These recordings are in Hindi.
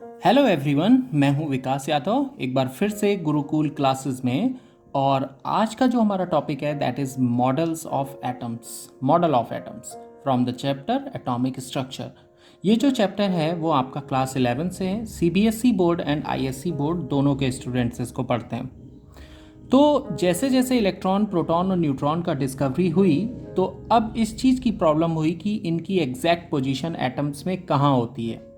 हेलो एवरीवन, मैं हूं विकास यादव एक बार फिर से गुरुकुल क्लासेस में। और आज का जो हमारा टॉपिक है that is model of atoms from the chapter atomic structure. ये जो चैप्टर है वो आपका क्लास 11 से है। CBSE board and ISC board दोनों के स्टूडेंट्स इसको पढ़ते हैं। तो जैसे जैसे इलेक्ट्रॉन, प्रोटॉन और न्यूट्रॉन का डिस्कवरी हुई तो अब इस चीज़ की प्रॉब्लम हुई कि इनकी एग्जैक्ट पोजीशन एटम्स में कहाँ होती है।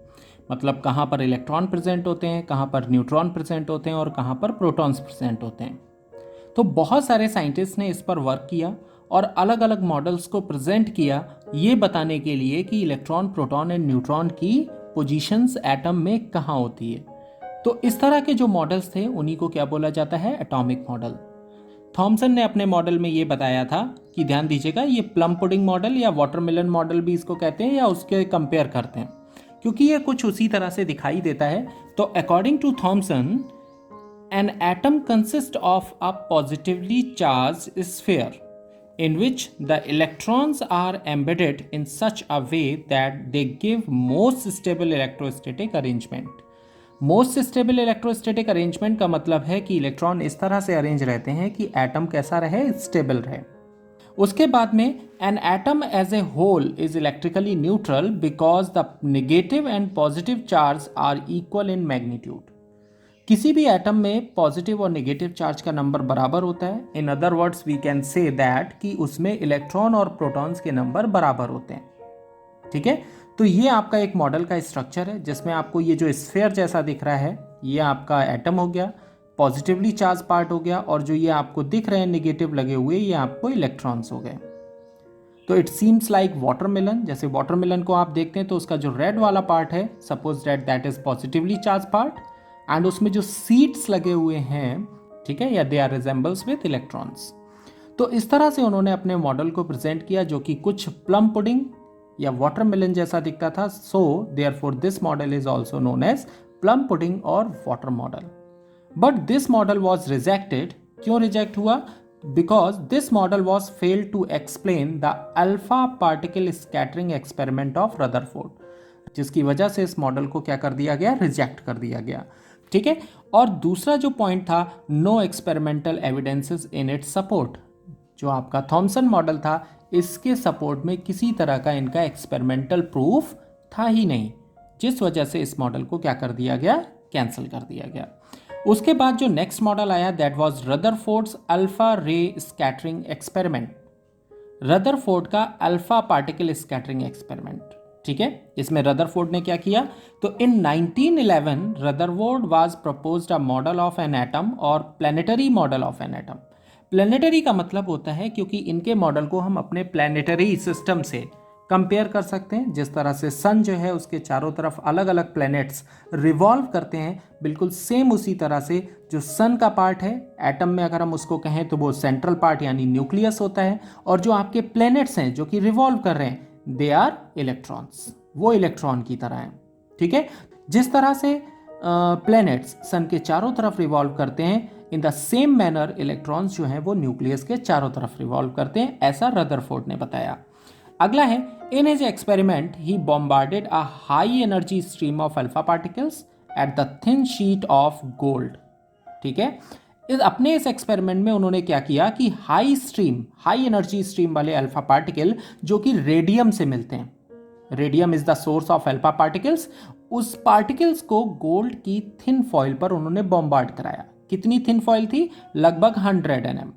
मतलब कहाँ पर इलेक्ट्रॉन प्रेजेंट होते हैं, कहाँ पर न्यूट्रॉन प्रेजेंट होते हैं और कहाँ पर प्रोटॉन्स प्रेजेंट होते हैं। तो बहुत सारे साइंटिस्ट ने इस पर वर्क किया और अलग अलग मॉडल्स को प्रेजेंट किया ये बताने के लिए कि इलेक्ट्रॉन, प्रोटॉन एंड न्यूट्रॉन की पोजीशंस एटम में कहाँ होती है। तो इस तरह के जो मॉडल्स थे उन्हीं को क्या बोला जाता है, एटॉमिक मॉडल। थॉमसन ने अपने मॉडल में ये बताया था कि ध्यान दीजिएगा, ये प्लम पुडिंग मॉडल या वाटरमेलन मॉडल भी इसको कहते हैं या उसके कंपेयर करते हैं, क्योंकि ये कुछ उसी तरह से दिखाई देता है। तो according to Thomson, an atom consist of a positively charge sphere in which the electrons are embedded in such a way that they give most stable electrostatic arrangement। Most stable electrostatic arrangement का मतलब है कि इलेक्ट्रॉन इस तरह से अरेंज रहते हैं कि एटम कैसा रहे, स्टेबल रहे। उसके बाद में an atom as a whole is electrically neutral because the negative and positive charge are equal in magnitude. किसी भी एटम में पॉजिटिव और नेगेटिव चार्ज का नंबर बराबर होता है। In other words we can say that कि उसमें इलेक्ट्रॉन और प्रोटॉन्स के नंबर बराबर होते हैं। ठीक है, तो ये आपका एक मॉडल का स्ट्रक्चर है जिसमें आपको ये जो स्फीयर जैसा दिख रहा है ये आपका एटम हो गया, पॉजिटिवली चार्ज पार्ट हो गया, और जो ये आपको दिख रहे हैं नेगेटिव लगे हुए ये आपको इलेक्ट्रॉन्स हो गए। तो इट सीम्स लाइक वाटरमेलन। जैसे वाटरमेलन को आप देखते हैं तो उसका जो रेड वाला पार्ट है, suppose that is positively charge part, and उसमें जो सीड्स लगे हुए हैं, ठीक है, या they are resembles with electrons. तो इस तरह से उन्होंने अपने मॉडल को प्रेजेंट किया जो कि कुछ प्लम पुडिंग या वाटरमेलन जैसा दिखता था। So therefore this model is also known as plum pudding और water model. But this model was rejected. क्यों रिजेक्ट हुआ? Because this model was failed to explain the alpha particle scattering experiment of Rutherford, जिसकी वजह से इस मॉडल को क्या कर दिया गया, रिजेक्ट कर दिया गया। ठीक है, और दूसरा जो पॉइंट था, no experimental evidences in its support. जो आपका थॉमसन मॉडल था इसके सपोर्ट में किसी तरह का इनका एक्सपेरिमेंटल प्रूफ था ही नहीं, जिस वजह से इस मॉडल को क्या कर दिया गया, कैंसिल कर दिया गया। उसके बाद जो नेक्स्ट मॉडल आया that was Rutherford's alpha ray scattering experiment. Rutherford का अल्फा पार्टिकल स्कैटरिंग एक्सपेरिमेंट। ठीक है, इसमें रदरफोर्ड ने क्या किया, तो in 1911 Rutherford was proposed a model of an atom और planetary model of an atom. Planetary का मतलब होता है क्योंकि इनके मॉडल को हम अपने प्लैनेटरी सिस्टम से कंपेयर कर सकते हैं। जिस तरह से सन जो है उसके चारों तरफ अलग अलग प्लैनेट्स रिवॉल्व करते हैं, बिल्कुल सेम उसी तरह से जो सन का पार्ट है एटम में अगर हम उसको कहें तो वो सेंट्रल पार्ट यानी न्यूक्लियस होता है, और जो आपके प्लैनेट्स हैं जो कि रिवॉल्व कर रहे हैं दे आर इलेक्ट्रॉन्स, वो इलेक्ट्रॉन की तरह हैं। ठीक है, जिस तरह से प्लैनेट्स सन के चारों तरफ रिवॉल्व करते हैं, in the same manner electrons जो हैं वो न्यूक्लियस के चारों तरफ रिवॉल्व करते हैं, ऐसा रदरफोर्ड ने बताया। अगला है, in his experiment he bombarded a high energy stream of alpha particles at the thin sheet of gold. ठीक है, अपने इस एक्सपेरिमेंट में उन्होंने क्या किया कि हाई एनर्जी स्ट्रीम वाले अल्फा पार्टिकल जो कि रेडियम से मिलते हैं, radium is the source of alpha particles, उस पार्टिकल्स को गोल्ड की थिन फॉइल पर उन्होंने बॉम्बार्ड कराया। कितनी थिन फॉइल थी? लगभग 100 nm।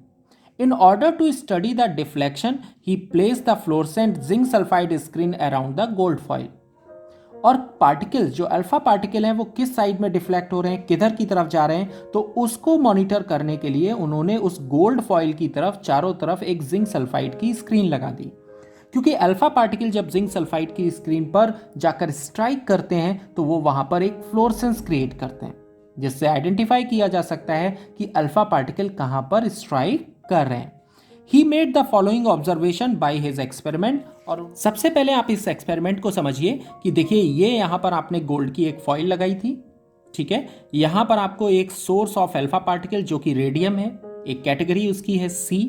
In order to study the deflection, he placed the fluorescent zinc sulfide screen around the gold foil। और पार्टिकल्स जो अल्फा पार्टिकल हैं वो किस साइड में डिफ्लेक्ट हो रहे हैं, किधर की तरफ जा रहे हैं, तो उसको मॉनिटर करने के लिए उन्होंने उस गोल्ड फॉइल की तरफ चारों तरफ एक जिंक सल्फाइड की स्क्रीन लगा दी। क्योंकि अल्फा पार्टिकल जब जिंक सल्फाइड की स्क्रीन पर जाकर स्ट्राइक करते हैं तो वो वहां पर एक फ्लोरेसेंस क्रिएट करते हैं, जिससे आइडेंटिफाई किया जा सकता है कि अल्फा पार्टिकल कहां पर स्ट्राइक कर रहे हैं। He made the following observation by his experiment. और सबसे पहले आप इस एक्सपेरिमेंट को समझिए कि देखिए ये यहां पर आपने गोल्ड की एक फॉइल लगाई थी। ठीक है, यहां पर आपको एक सोर्स ऑफ अल्फा पार्टिकल जो कि रेडियम है, एक कैटेगरी उसकी है सी।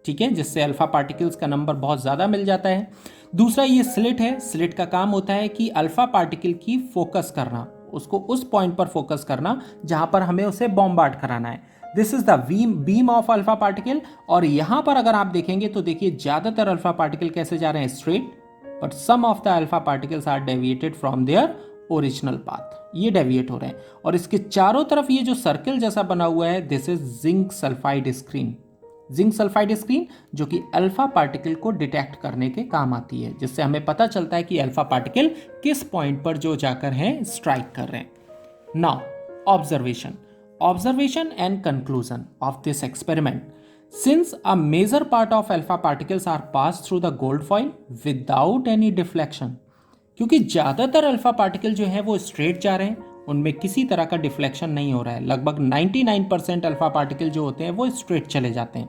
ठीक है, जिससे अल्फा पार्टिकल्स का नंबर बहुत ज़्यादा मिल जाता है। दूसरा ये स्लिट है, स्लिट का काम होता है कि अल्फा पार्टिकल की फोकस करना, उसको उस पॉइंट पर फोकस करना जहां पर हमें उसे बॉम्बार्ड कराना है। This is the beam of alpha particle. और यहां पर अगर आप देखेंगे तो देखिए ज्यादातर अल्फा पार्टिकल कैसे जा रहे हैं, straight, but some of the alpha particles are deviated from their original path, ये डेविएट हो रहे हैं। और इसके चारों तरफ ये जो सर्कल जैसा बना हुआ है, this is zinc sulphide screen. Zinc sulphide screen जो कि अल्फा पार्टिकल को डिटेक्ट करने के काम आती है, जिससे हमें पता चलता है कि अल्फा पार्टिकल किस पॉइंट पर जो जाकर हैं स्ट्राइक कर रहे हैं। Now observation and conclusion of this experiment. Since a major part of alpha particles are passed through the gold foil without any deflection, क्योंकि ज़्यादातर अल्फा पार्टिकल जो है वो स्ट्रेट जा रहे हैं, उनमें किसी तरह का डिफ्लेक्शन नहीं हो रहा है। लगभग 99% अल्फा पार्टिकल जो होते हैं वो स्ट्रेट चले जाते हैं,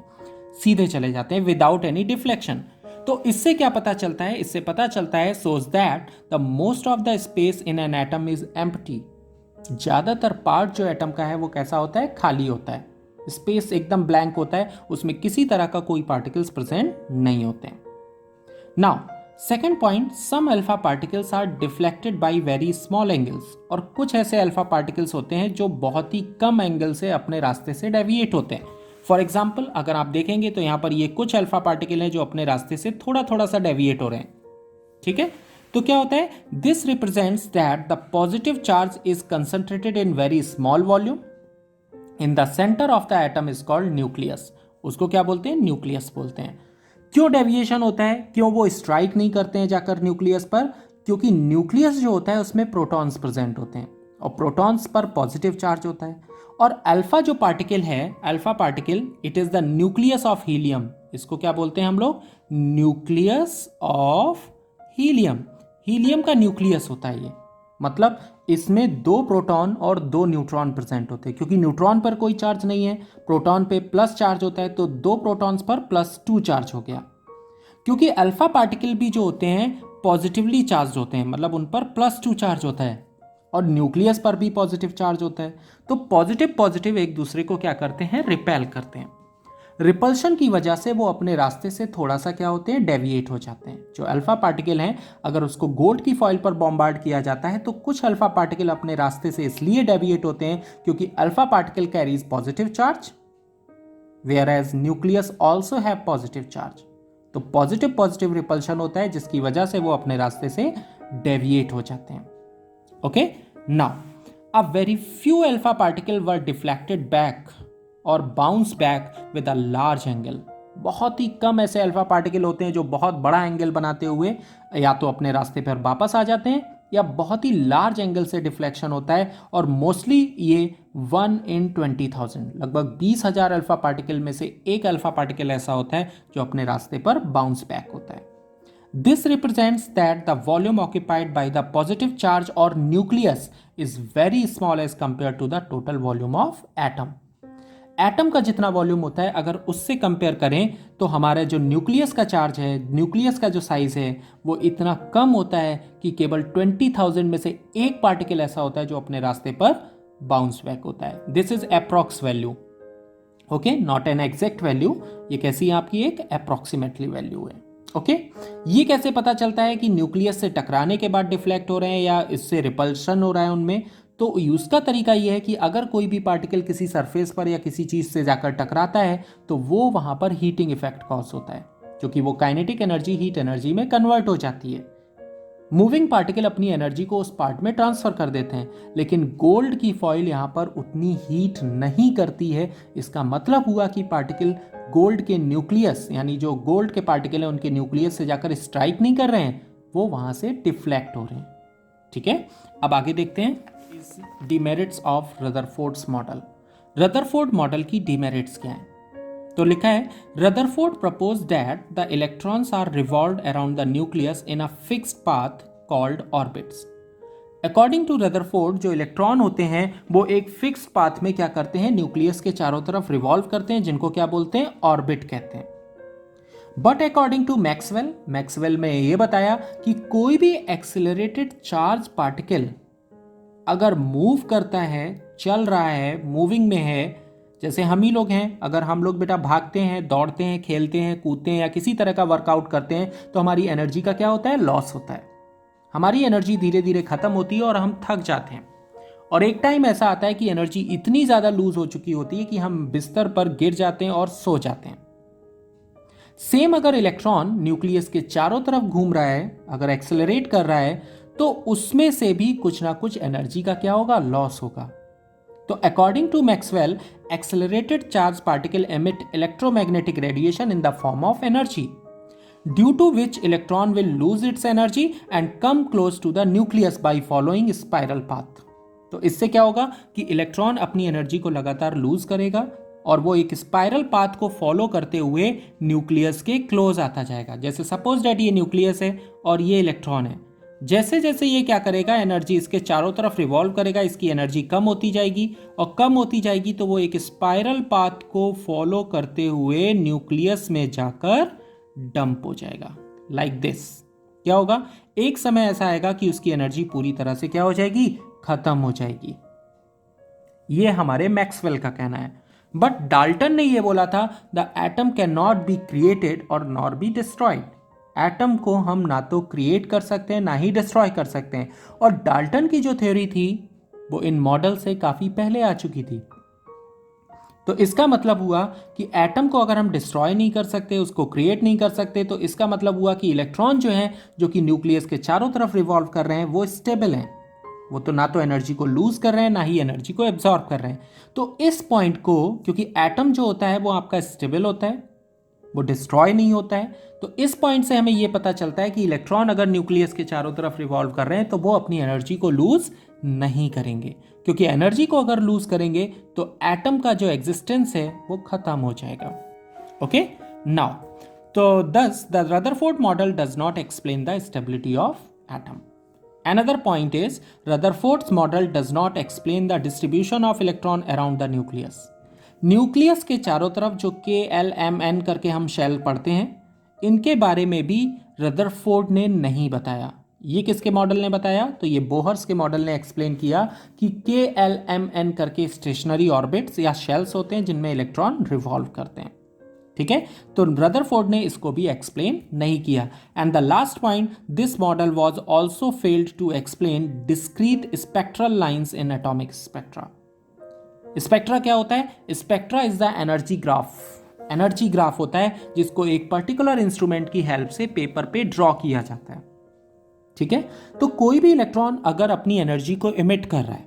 सीधे चले जाते हैं विदाउट एनी डिफ्लेक्शन। तो इससे क्या पता चलता है, इससे पता चलता है shows that the most of the space in an atom is empty. ज़्यादातर पार्ट जो एटम का है वो कैसा होता है, खाली होता है, स्पेस एकदम ब्लैंक होता है, उसमें किसी तरह का कोई पार्टिकल्स प्रेजेंट नहीं होते हैं। Now second point, some alpha particles are deflected by very small angles. और कुछ ऐसे अल्फा पार्टिकल्स होते हैं जो बहुत ही कम एंगल से अपने रास्ते से डेविएट होते हैं। फॉर एग्जाम्पल अगर आप देखेंगे तो यहाँ पर ये कुछ अल्फा पार्टिकल हैं जो अपने रास्ते से थोड़ा थोड़ा सा डेविएट हो रहे हैं, ठीक है। तो क्या होता है, this represents that the positive charge is concentrated in very small volume in the centre of the atom is called nucleus. उसको क्या बोलते हैं, न्यूक्लियस बोलते हैं। क्यों डेविएशन होता है, क्यों वो स्ट्राइक नहीं करते हैं जाकर न्यूक्लियस पर, क्योंकि न्यूक्लियस जो होता है उसमें प्रोटॉन्स प्रेजेंट होते हैं और प्रोटॉन्स पर पॉजिटिव चार्ज होता है। और अल्फा जो पार्टिकल है, alpha particle, it is the nucleus of helium. इसको क्या बोलते हैं हम लोग, न्यूक्लियस ऑफ हीलियम। हीलियम का न्यूक्लियस होता है ये, मतलब इसमें 2 प्रोटॉन और 2 न्यूट्रॉन प्रेजेंट होते हैं। क्योंकि न्यूट्रॉन पर कोई चार्ज नहीं है, प्रोटॉन पे प्लस चार्ज होता है, तो 2 प्रोटॉन्स पर +2 चार्ज हो गया। क्योंकि अल्फा पार्टिकल भी जो होते हैं पॉजिटिवली चार्ज होते हैं, मतलब उन पर +2 चार्ज होता है, और न्यूक्लियस पर भी पॉजिटिव चार्ज होता है। तो पॉजिटिव पॉजिटिव एक दूसरे को क्या करते हैं, रिपेल करते हैं। रिपल्शन की वजह से वो अपने रास्ते से थोड़ा सा क्या होते हैं, डेविएट हो जाते हैं। जो अल्फा पार्टिकल हैं, अगर उसको गोल्ड की फॉइल पर बॉम्बार्ड किया जाता है तो कुछ अल्फा पार्टिकल अपने रास्ते से इसलिए डेविएट होते हैं क्योंकि alpha particle carries positive charge, where as nucleus also have positive charge. तो पॉजिटिव पॉजिटिव रिपल्शन होता है जिसकी वजह से वो अपने रास्ते से डेविएट हो जाते हैं। Okay, now a very few alpha particle were deflected back और bounce back with a large angle. बहुत ही कम ऐसे अल्फा पार्टिकल होते हैं जो बहुत बड़ा एंगल बनाते हुए या तो अपने रास्ते पर वापस आ जाते हैं या बहुत ही लार्ज एंगल से डिफ्लेक्शन होता है। और मोस्टली ये 1 in 20,000, लगभग 20,000 अल्फा पार्टिकल में से एक अल्फा पार्टिकल ऐसा होता है जो अपने रास्ते पर बाउंस बैक होता है। This represents that the volume occupied by the positive charge or nucleus is very small as compared to the total volume of atom. Atom का जितना वॉल्यूम होता है अगर उससे कंपेयर करें तो हमारा जो न्यूक्लियस का चार्ज है, न्यूक्लियस का जो साइज है वो इतना कम होता है कि केवल 20,000 में से एक पार्टिकल ऐसा होता है जो अपने रास्ते पर बाउंस बैक होता है। This is approx value, okay, not an exact value. ये कैसी है आपकी, एक अप्रॉक्सीमेटली वैल्यू है। ओके, ये कैसे पता चलता है कि न्यूक्लियस से टकराने के बाद डिफ्लेक्ट हो रहे हैं या इससे रिपल्शन हो रहा है उनमें, तो उसका तरीका यह है कि अगर कोई भी पार्टिकल किसी सरफेस पर या किसी चीज़ से जाकर टकराता है तो वो वहाँ पर हीटिंग इफेक्ट कॉज होता है, क्योंकि वो काइनेटिक एनर्जी हीट एनर्जी में कन्वर्ट हो जाती है। मूविंग पार्टिकल अपनी एनर्जी को उस पार्ट में ट्रांसफर कर देते हैं, लेकिन गोल्ड की फॉइल यहाँ पर उतनी हीट नहीं करती है। इसका मतलब हुआ कि पार्टिकल गोल्ड के न्यूक्लियस, यानी जो गोल्ड के पार्टिकल हैं उनके न्यूक्लियस से जाकर स्ट्राइक नहीं कर रहे हैं, वो वहाँ से डिफ्लेक्ट हो रहे हैं। ठीक है, अब आगे देखते हैं demerits of Rutherford's model. Rutherford model की डिमेरिट्स क्या हैं? तो लिखा है, Rutherford propose that the electrons are revolved around the nucleus in a fixed path called orbits. According to Rutherford जो इलेक्ट्रॉन होते हैं वो एक फिक्स्ड पाथ में क्या करते हैं, न्यूक्लियस के चारों तरफ रिवॉल्व करते हैं, जिनको क्या बोलते हैं, ऑर्बिट कहते हैं। But according to Maxwell, Maxwell ने ये बताया कि कोई भी एक्सिलरेटेड चार्ज पार्टिकल अगर मूव करता है, चल रहा है, मूविंग में है, जैसे हम ही लोग हैं, अगर हम लोग बेटा भागते हैं, दौड़ते हैं, खेलते हैं, कूदते हैं या किसी तरह का वर्कआउट करते हैं तो हमारी एनर्जी का क्या होता है, लॉस होता है। हमारी एनर्जी धीरे धीरे खत्म होती है और हम थक जाते हैं। और एक टाइम ऐसा आता है कि एनर्जी इतनी ज़्यादा लूज हो चुकी होती है कि हम बिस्तर पर गिर जाते हैं और सो जाते हैं। सेम अगर इलेक्ट्रॉन न्यूक्लियस के चारों तरफ घूम रहा है, अगर एक्सेलरेट कर रहा है, तो उसमें से भी कुछ ना कुछ एनर्जी का क्या होगा, लॉस होगा। तो according to Maxwell, accelerated charge particle emit electromagnetic radiation in the form of energy, due to which electron will lose its energy and come close to the nucleus by following spiral path। तो इससे क्या होगा कि इलेक्ट्रॉन अपनी एनर्जी को लगातार लूज करेगा और वो एक स्पाइरल पाथ को फॉलो करते हुए न्यूक्लियस के क्लोज आता जाएगा। जैसे सपोज दैट ये न्यूक्लियस है और ये इलेक्ट्रॉन है, जैसे जैसे ये क्या करेगा, एनर्जी इसके चारों तरफ रिवॉल्व करेगा, इसकी एनर्जी कम होती जाएगी और कम होती जाएगी, तो वो एक स्पाइरल पाथ को फॉलो करते हुए न्यूक्लियस में जाकर डंप हो जाएगा। Like this. क्या होगा, एक समय ऐसा आएगा कि उसकी एनर्जी पूरी तरह से क्या हो जाएगी, खत्म हो जाएगी। ये हमारे मैक्सवेल का कहना है। बट डाल्टन ने यह बोला था, the atom can not be created और नॉर बी डिस्ट्रॉयड। एटम को हम ना तो क्रिएट कर सकते हैं ना ही डिस्ट्रॉय कर सकते हैं। और डाल्टन की जो थ्योरी थी वो इन मॉडल से काफी पहले आ चुकी थी। तो इसका मतलब हुआ कि एटम को अगर हम डिस्ट्रॉय नहीं कर सकते, उसको क्रिएट नहीं कर सकते, तो इसका मतलब हुआ कि इलेक्ट्रॉन जो है, जो कि न्यूक्लियस के चारों तरफ रिवॉल्व कर रहे हैं, वो स्टेबल हैं। वो तो ना तो एनर्जी को लूज कर रहे हैं ना ही एनर्जी को एब्जॉर्ब कर रहे हैं। तो इस पॉइंट को, क्योंकि एटम जो होता है वो आपका स्टेबल होता है, वो डिस्ट्रॉय नहीं होता है, तो इस पॉइंट से हमें यह पता चलता है कि इलेक्ट्रॉन अगर न्यूक्लियस के चारों तरफ रिवॉल्व कर रहे हैं तो वो अपनी एनर्जी को लूज नहीं करेंगे, क्योंकि एनर्जी को अगर लूज करेंगे तो एटम का जो एग्जिस्टेंस है वो खत्म हो जाएगा। ओके, नाउ तो दस the Rutherford model does not explain the stability of atom. Another point is Rutherford's model does not explain the distribution of electron around the nucleus। Nucleus के चारों तरफ जो KLMN करके हम शेल पढ़ते हैं, इनके बारे में भी रदरफोर्ड ने नहीं बताया। ये किसके मॉडल ने बताया, तो ये बोहर्स के मॉडल ने एक्सप्लेन किया कि KLMN करके स्टेशनरी ऑर्बिट्स या शेल्स होते हैं जिनमें इलेक्ट्रॉन रिवॉल्व करते हैं। ठीक है, तो रदरफोर्ड ने इसको भी एक्सप्लेन नहीं किया। And the last point, this model was also failed to explain discrete spectral lines in atomic spectra. Spectra क्या होता है, spectra is the energy graph. Energy graph होता है जिसको एक पर्टिकुलर इंस्ट्रूमेंट की हेल्प से पेपर पे ड्रॉ किया जाता है। ठीक है, तो कोई भी इलेक्ट्रॉन अगर अपनी एनर्जी को इमिट कर रहा है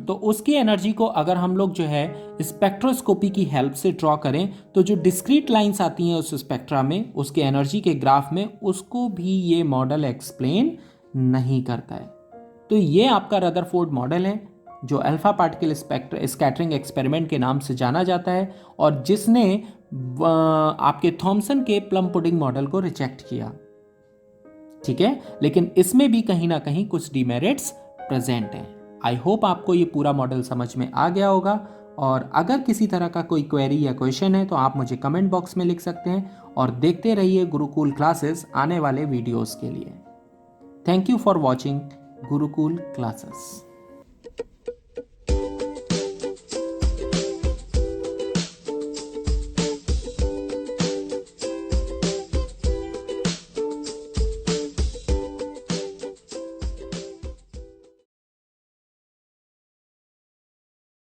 तो उसकी एनर्जी को अगर हम लोग जो है स्पेक्ट्रोस्कोपी की हेल्प से ड्रॉ करें, तो जो डिस्क्रीट लाइंस आती हैं उस स्पेक्ट्रा में, उसके एनर्जी के ग्राफ में, उसको भी ये मॉडल एक्सप्लेन नहीं करता है। तो ये आपका रदरफोर्ड मॉडल है जो अल्फा पार्टिकल स्कैटरिंग एक्सपेरिमेंट के नाम से जाना जाता है और जिसने आपके थॉमसन के प्लम पुडिंग मॉडल को रिजेक्ट किया। ठीक है, लेकिन इसमें भी कहीं ना कहीं कुछ डिमेरिट्स प्रेजेंट हैं। आई होप आपको ये पूरा मॉडल समझ में आ गया होगा, और अगर किसी तरह का कोई क्वेरी या क्वेश्चन है तो आप मुझे कमेंट बॉक्स में लिख सकते हैं, और देखते रहिए गुरुकुल क्लासेस आने वाले वीडियोस के लिए। Thank you for watching Gurukul classes.